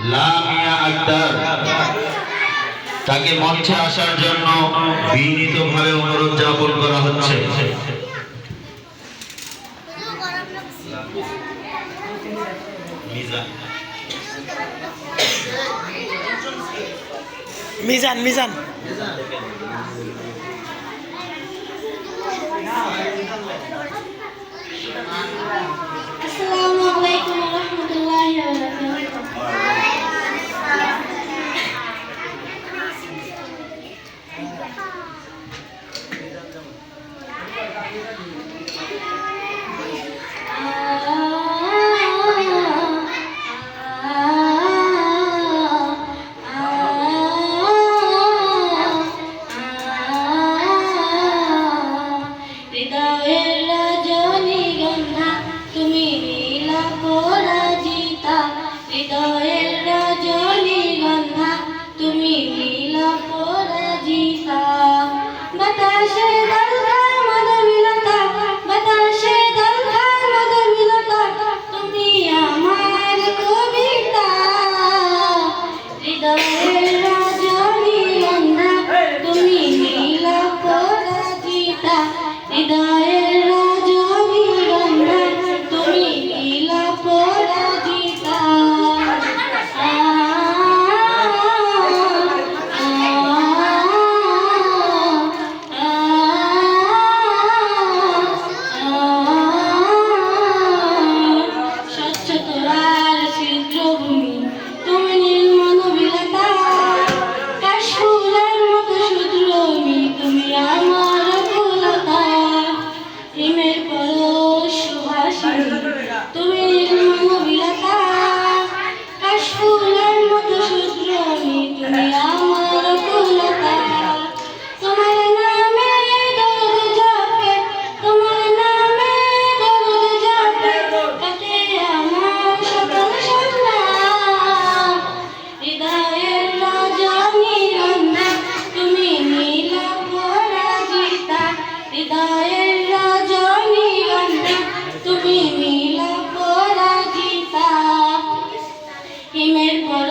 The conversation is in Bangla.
লামিয়া আক্তার তাকে মঞ্চে আসার জন্য বিনীতভাবে অনুরোধ জ্ঞাপন করা হচ্ছে। মিজান মিজান আসসালামু আলাইকুম ওয়া রাহমাতুল্লাহি ওয়া বারাকাতুহু। হৃদয়ের রজনীগন্ধা তুমি নীলা পরাজিতা, হৃদয়ের রজনীগন্ধা তুমি নীলা পরাজিতা। বাতাসে দল খায় মধুমিলতা, বাতাসে দল খায় মধুমিলতা, তুমি আমার কবিতা। হৃদয়ের রজনীগন্ধা তুমি নীলা পরাজিতা, হৃদয়ের রজনীগন্ধা তুমি নীলা পরাজিতা। স্বচ্ছ তোরার ছিদ্রভূমি তুমি নীলমনোবিলতা, কাশফুলের মতো শুদ্রমি তুমি আমার কুলতা। হিমের পরশ সুহাসিনী তুমি নীলমনোবিলতা, কাশফুলের মতো শুদ্রমি তুমি আমার কুলতা। তোমার নামে দরুদ জপে, তোমার নামে দরুদ জপে, কাটে আমার সকল সংগ্রাম। হৃদয়ের রজনীগন্ধা তুমি নীলা পরাজিতা, হৃদয়ের রজনীগন্ধা তুমি নীলা পরাজিতা। হিমের পর